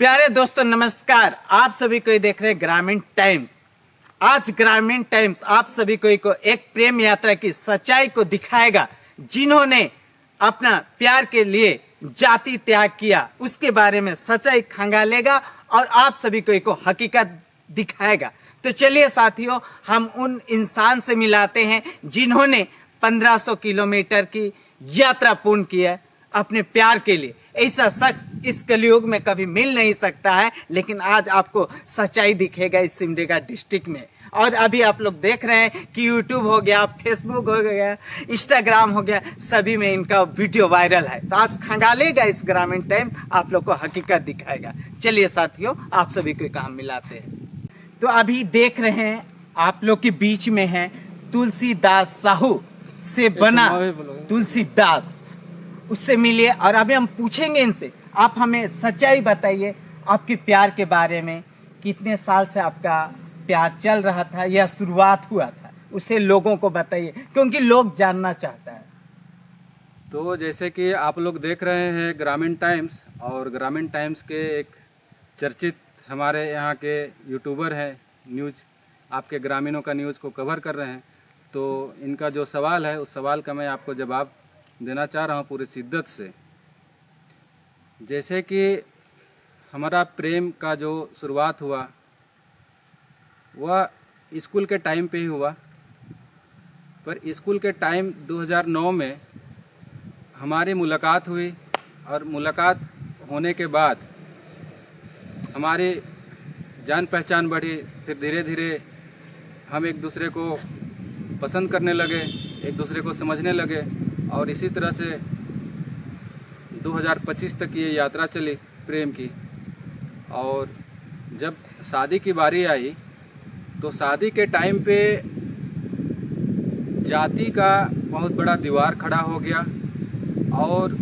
प्यारे दोस्तों नमस्कार। आप सभी को देख रहे हैं ग्रामीण टाइम्स। आज ग्रामीण टाइम्स आप सभी को एक प्रेम यात्रा की सच्चाई को दिखाएगा, जिन्होंने अपना प्यार के लिए जाति त्याग किया, उसके बारे में सच्चाई खंगालेगा और आप सभी को हकीकत दिखाएगा। तो चलिए साथियों, हम उन इंसान से मिलाते हैं जिन्होंने 1500 किलोमीटर की यात्रा पूर्ण की है अपने प्यार के लिए। ऐसा शख्स इस कलयुग में कभी मिल नहीं सकता है, लेकिन आज आपको सच्चाई दिखेगा इस सिमडेगा डिस्ट्रिक्ट में। और अभी आप लोग देख रहे हैं कि यूट्यूब हो गया, फेसबुक हो गया, इंस्टाग्राम हो गया, सभी में इनका वीडियो वायरल है। तो आज खंगालेगा इस ग्रामीण टाइम, आप लोग को हकीकत दिखाएगा। चलिए साथियों, आप सभी को काम मिलाते हैं। तो अभी देख रहे हैं आप लोग के बीच में है तुलसीदास साहू से बना तुलसीदास, उससे मिलिए और अभी हम पूछेंगे इनसे। आप हमें सच्चाई बताइए आपके प्यार के बारे में। कितने साल से आपका प्यार चल रहा था या शुरुआत हुआ था, उसे लोगों को बताइए, क्योंकि लोग जानना चाहता है। तो जैसे कि आप लोग देख रहे हैं ग्रामीण टाइम्स, और ग्रामीण टाइम्स के एक चर्चित हमारे यहाँ के यूट्यूबर हैं, न्यूज़ आपके ग्रामीणों का न्यूज़ को कवर कर रहे हैं। तो इनका जो सवाल है उस सवाल का मैं आपको जवाब देना चाह रहा हूँ पूरी शिद्दत से। जैसे कि हमारा प्रेम का जो शुरुआत हुआ वह स्कूल के टाइम पे ही हुआ, पर स्कूल के टाइम 2009 में हमारी मुलाकात हुई, और मुलाकात होने के बाद हमारी जान पहचान बढ़ी। फिर धीरे धीरे हम एक दूसरे को पसंद करने लगे, एक दूसरे को समझने लगे, और इसी तरह से 2025 तक ये यात्रा चली प्रेम की। और जब शादी की बारी आई तो शादी के टाइम पे जाति का बहुत बड़ा दीवार खड़ा हो गया, और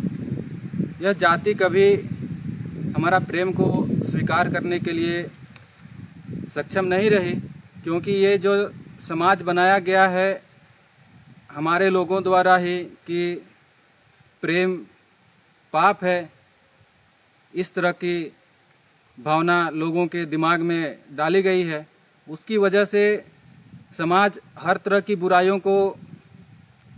यह जाति कभी हमारा प्रेम को स्वीकार करने के लिए सक्षम नहीं रही, क्योंकि ये जो समाज बनाया गया है हमारे लोगों द्वारा ही कि प्रेम पाप है, इस तरह की भावना लोगों के दिमाग में डाली गई है। उसकी वजह से समाज हर तरह की बुराइयों को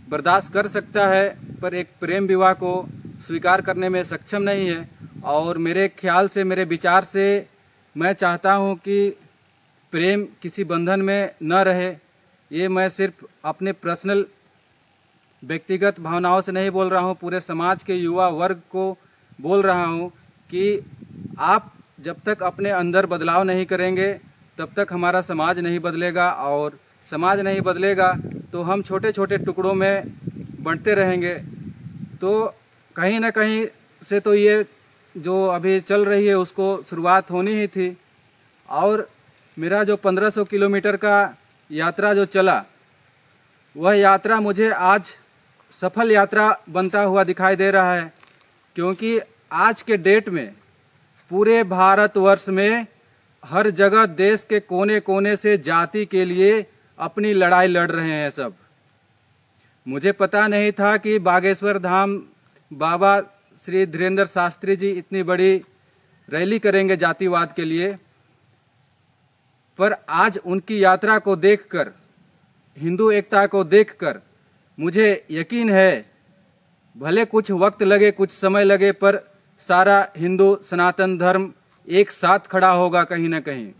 बर्दाश्त कर सकता है, पर एक प्रेम विवाह को स्वीकार करने में सक्षम नहीं है। और मेरे ख्याल से, मेरे विचार से मैं चाहता हूं कि प्रेम किसी बंधन में न रहे। ये मैं सिर्फ अपने पर्सनल व्यक्तिगत भावनाओं से नहीं बोल रहा हूँ, पूरे समाज के युवा वर्ग को बोल रहा हूँ कि आप जब तक अपने अंदर बदलाव नहीं करेंगे तब तक हमारा समाज नहीं बदलेगा, और समाज नहीं बदलेगा तो हम छोटे छोटे टुकड़ों में बंटते रहेंगे। तो कहीं ना कहीं से तो ये जो अभी चल रही है उसको शुरुआत होनी ही थी। और मेरा जो 1500 किलोमीटर का यात्रा जो चला, वह यात्रा मुझे आज सफल यात्रा बनता हुआ दिखाई दे रहा है, क्योंकि आज के डेट में पूरे भारतवर्ष में हर जगह देश के कोने कोने से जाति के लिए अपनी लड़ाई लड़ रहे हैं सब। मुझे पता नहीं था कि बागेश्वर धाम बाबा श्री धीरेन्द्र शास्त्री जी इतनी बड़ी रैली करेंगे जातिवाद के लिए, पर आज उनकी यात्रा को देखकर, हिंदू एकता को देखकर मुझे यकीन है, भले कुछ वक्त लगे, कुछ समय लगे, पर सारा हिंदू सनातन धर्म एक साथ खड़ा होगा कहीं ना कहीं।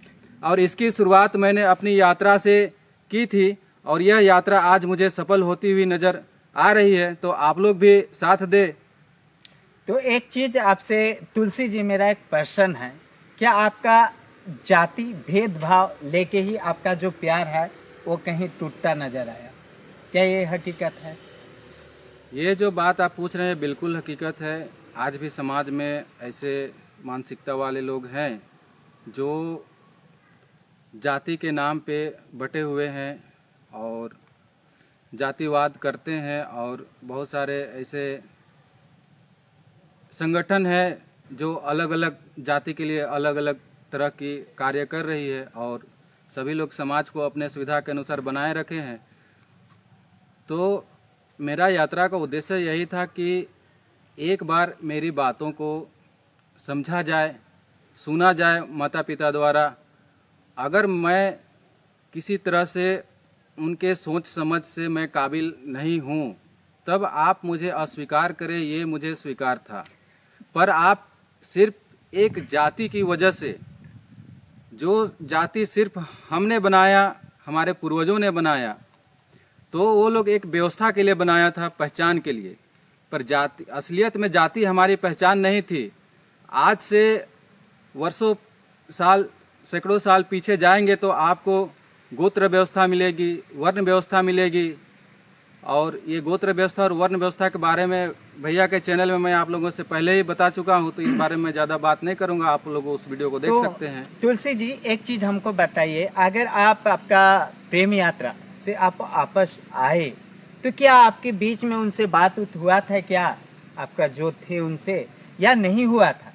और इसकी शुरुआत मैंने अपनी यात्रा से की थी, और यह यात्रा आज मुझे सफल होती हुई नज़र आ रही है। तो आप लोग भी साथ दे। तो एक चीज आपसे तुलसी जी, मेरा एक प्रश्न है, क्या आपका जाति भेदभाव लेके ही आपका जो प्यार है वो कहीं टूटता नजर आया? क्या ये हकीकत है? ये जो बात आप पूछ रहे हैं बिल्कुल हकीकत है। आज भी समाज में ऐसे मानसिकता वाले लोग हैं जो जाति के नाम पे बटे हुए हैं और जातिवाद करते हैं, और बहुत सारे ऐसे संगठन हैं जो अलग अलग जाति के लिए अलग अलग तरह की कार्य कर रही है, और सभी लोग समाज को अपने सुविधा के अनुसार बनाए रखे हैं। तो मेरा यात्रा का उद्देश्य यही था कि एक बार मेरी बातों को समझा जाए, सुना जाए माता पिता द्वारा, अगर मैं किसी तरह से उनके सोच समझ से मैं काबिल नहीं हूँ, तब आप मुझे अस्वीकार करें, ये मुझे स्वीकार था। पर आप सिर्फ एक जाति की वजह से, जो जाति सिर्फ हमने बनाया, हमारे पूर्वजों ने बनाया, तो वो लोग एक व्यवस्था के लिए बनाया था, पहचान के लिए। पर जाति, असलियत में जाति हमारी पहचान नहीं थी। आज से वर्षों साल, सैकड़ों साल पीछे जाएंगे तो आपको गोत्र व्यवस्था मिलेगी, वर्ण व्यवस्था मिलेगी। और ये गोत्र व्यवस्था और वर्ण व्यवस्था के बारे में भैया के चैनल में मैं आप लोगों से पहले ही बता चुका हूँ, तो इस बारे में ज़्यादा बात नहीं करूँगा। आप लोग उस वीडियो को देख सकते हैं। तुलसी जी, एक चीज हमको बताइए, अगर आप आपका प्रेम यात्रा से आप वापस आए तो क्या आपके बीच में उनसे बात हुआ था क्या, आपका जो थे उनसे, या नहीं हुआ था?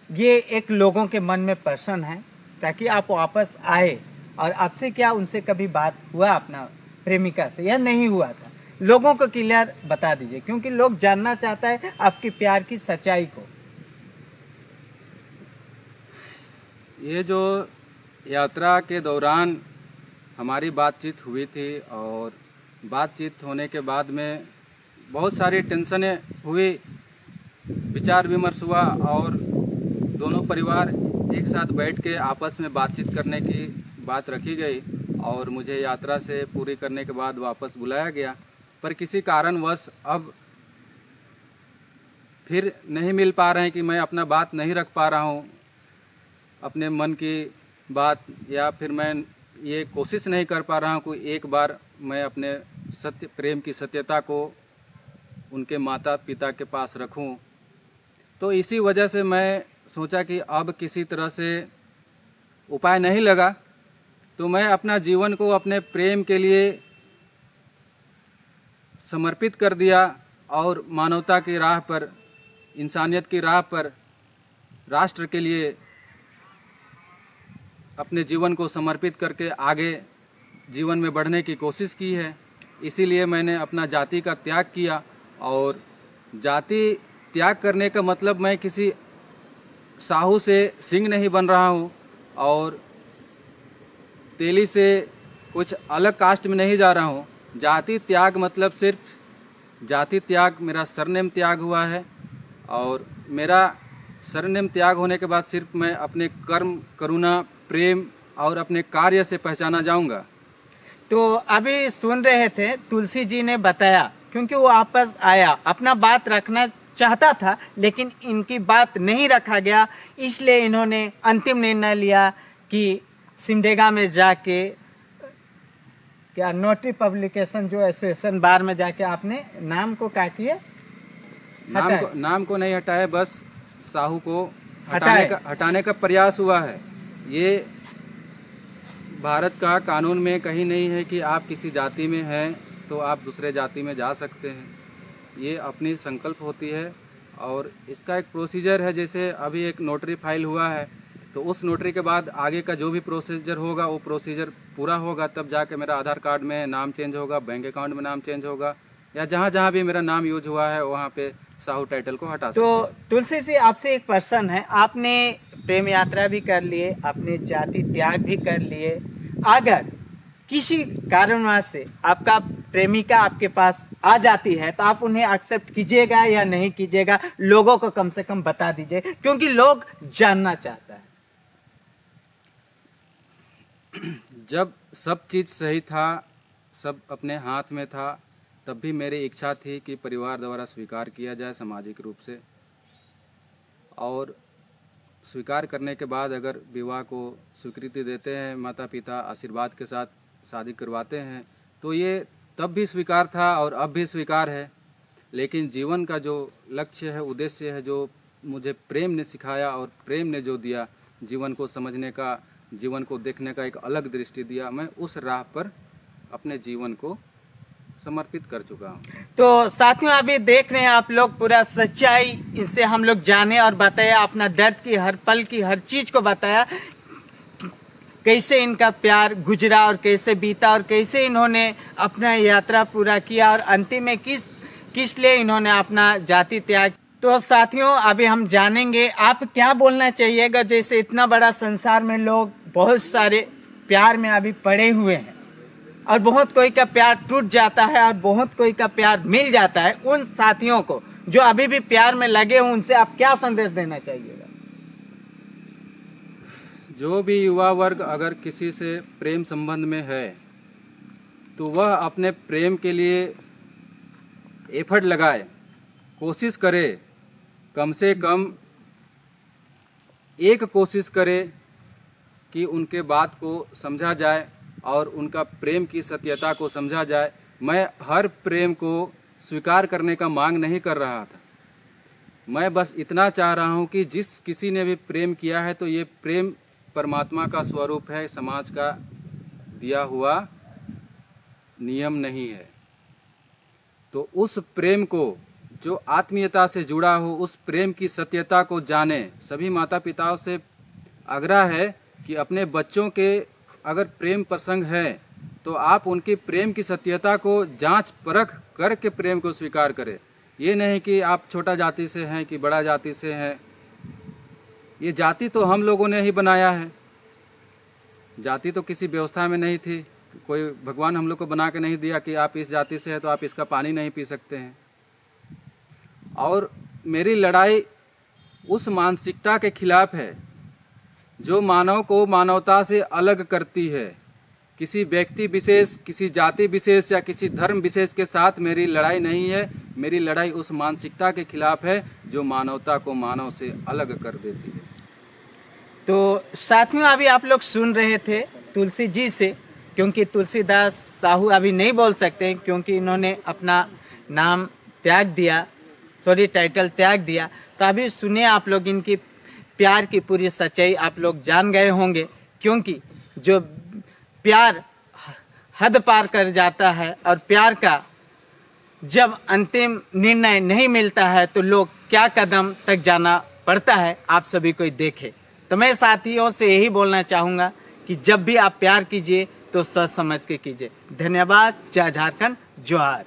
ये एक लोगों के मन में प्रश्न है, ताकि आप वापस आए। और आपसे क्या उनसे कभी बात हुआ अपना प्रेमिका से, या नहीं हुआ था? लोगों को क्लियर बता दीजिए, क्योंकि लोग जानना चाहता है आपके प्यार की सच्चाई को। ये जो यात्रा के दौरान हमारी बातचीत हुई थी, और बातचीत होने के बाद में बहुत सारी टेंशनें हुई, विचार विमर्श हुआ, और दोनों परिवार एक साथ बैठ के आपस में बातचीत करने की बात रखी गई, और मुझे यात्रा से पूरी करने के बाद वापस बुलाया गया। पर किसी कारणवश अब फिर नहीं मिल पा रहे हैं कि मैं अपना बात नहीं रख पा रहा हूँ, अपने मन की बात, या फिर मैं ये कोशिश नहीं कर पा रहा हूँ कि एक बार मैं अपने सत्य प्रेम की सत्यता को उनके माता पिता के पास रखूं। तो इसी वजह से मैं सोचा कि अब किसी तरह से उपाय नहीं लगा, तो मैं अपना जीवन को अपने प्रेम के लिए समर्पित कर दिया, और मानवता की राह पर, इंसानियत की राह पर, राष्ट्र के लिए अपने जीवन को समर्पित करके आगे जीवन में बढ़ने की कोशिश की है। इसीलिए मैंने अपना जाति का त्याग किया। और जाति त्याग करने का मतलब मैं किसी साहू से सिंह नहीं बन रहा हूँ, और तेली से कुछ अलग कास्ट में नहीं जा रहा हूँ। जाति त्याग मतलब सिर्फ जाति त्याग, मेरा सरनेम त्याग हुआ है, और मेरा सरनेम त्याग होने के बाद सिर्फ मैं अपने कर्म, करुणा, प्रेम और अपने कार्य से पहचाना जाऊंगा। तो अभी सुन रहे थे, तुलसी जी ने बताया, क्योंकि वो वापस आया, अपना बात रखना चाहता था, लेकिन इनकी बात नहीं रखा गया, इसलिए इन्होंने अंतिम निर्णय लिया कि सिमडेगा में जाके, क्या नोटरी पब्लिकेशन जो एसोसिएशन बार में जाके आपने नाम को क्या किए, नाम को नहीं हटाए, बस साहू को हटाने का प्रयास हुआ है। ये भारत का कानून में कहीं नहीं है कि आप किसी जाति में हैं तो आप दूसरे जाति में जा सकते हैं। ये अपनी संकल्प होती है, और इसका एक प्रोसीजर है। जैसे अभी एक नोटरी फाइल हुआ है, तो उस नोटरी के बाद आगे का जो भी प्रोसीजर होगा, वो प्रोसीजर पूरा होगा, तब जाके मेरा आधार कार्ड में नाम चेंज होगा, बैंक अकाउंट में नाम चेंज होगा, या जहाँ जहाँ भी मेरा नाम यूज हुआ है वहाँ पे साहू टाइटल को हटा सकते हैं। तो तुलसी जी, आपसे एक प्रश्न है, आपने प्रेम यात्रा भी कर लिए, आपने जाति त्याग भी कर लिए, अगर किसी कारणवश से आपका प्रेमिका आपके पास आ जाती है तो आप उन्हें एक्सेप्ट कीजिएगा या नहीं कीजिएगा? लोगों को कम से कम बता दीजिए, क्योंकि लोग जानना चाहता है। जब सब चीज़ सही था, सब अपने हाथ में था, तब भी मेरी इच्छा थी कि परिवार द्वारा स्वीकार किया जाए सामाजिक रूप से, और स्वीकार करने के बाद अगर विवाह को स्वीकृति देते हैं, माता पिता आशीर्वाद के साथ शादी करवाते हैं, तो ये तब भी स्वीकार था और अब भी स्वीकार है। लेकिन जीवन का जो लक्ष्य है, उद्देश्य है, जो मुझे प्रेम ने सिखाया और प्रेम ने जो दिया, जीवन को समझने का, जीवन को देखने का एक अलग दृष्टि दिया, मैं उस राह पर अपने जीवन को समर्पित कर चुका हूँ। तो साथियों, अभी देख रहे हैं आप लोग, पूरा सच्चाई इनसे हम लोग जाने और बताया, अपना दर्द की हर पल की हर चीज को बताया, कैसे इनका प्यार गुजरा और कैसे बीता, और कैसे इन्होंने अपना यात्रा पूरा किया, और अंतिम में किस लिए इन्होंने अपना जाति त्याग तो साथियों अभी हम जानेंगे आप क्या बोलना चाहिएगा। जैसे इतना बड़ा संसार में लोग बहुत सारे प्यार में अभी पड़े हुए हैं और बहुत कोई का प्यार टूट जाता है और बहुत कोई का प्यार मिल जाता है। उन साथियों को जो अभी भी प्यार में लगे हों उनसे आप क्या संदेश देना चाहिएगा? जो भी युवा वर्ग अगर किसी से प्रेम संबंध में है तो वह अपने प्रेम के लिए एफर्ट लगाए, कोशिश करे, कम से कम एक कोशिश करे कि उनके बात को समझा जाए और उनका प्रेम की सत्यता को समझा जाए। मैं हर प्रेम को स्वीकार करने का मांग नहीं कर रहा था, मैं बस इतना चाह रहा हूँ कि जिस किसी ने भी प्रेम किया है तो ये प्रेम परमात्मा का स्वरूप है, समाज का दिया हुआ नियम नहीं है। तो उस प्रेम को जो आत्मीयता से जुड़ा हो, उस प्रेम की सत्यता को जाने। सभी माता पिताओं से आग्रह है कि अपने बच्चों के अगर प्रेम प्रसंग है तो आप उनकी प्रेम की सत्यता को जांच परख करके प्रेम को स्वीकार करें। ये नहीं कि आप छोटा जाति से हैं कि बड़ा जाति से हैं। ये जाति तो हम लोगों ने ही बनाया है, जाति तो किसी व्यवस्था में नहीं थी। कोई भगवान हम लोग को बना के नहीं दिया कि आप इस जाति से हैं तो आप इसका पानी नहीं पी सकते हैं। और मेरी लड़ाई उस मानसिकता के खिलाफ है जो मानव को मानवता से अलग करती है। किसी व्यक्ति विशेष, किसी जाति विशेष या किसी धर्म विशेष के साथ मेरी लड़ाई नहीं है। मेरी लड़ाई उस मानसिकता के खिलाफ है जो मानवता को मानव से अलग कर देती है। तो साथियों अभी आप लोग सुन रहे थे तुलसी जी से, क्योंकि तुलसीदास साहू अभी नहीं बोल सकते क्योंकि इन्होंने अपना नाम त्याग दिया, टाइटल त्याग दिया। तो अभी सुनिए आप लोग इनकी प्यार की पूरी सच्चाई आप लोग जान गए होंगे। क्योंकि जो प्यार हद पार कर जाता है और प्यार का जब अंतिम निर्णय नहीं मिलता है तो लोग क्या कदम तक जाना पड़ता है आप सभी कोई देखे। तो मैं साथियों से यही बोलना चाहूँगा कि जब भी आप प्यार कीजिए तो सोच समझ के कीजिए। धन्यवाद। जय झारखंड, जोहार।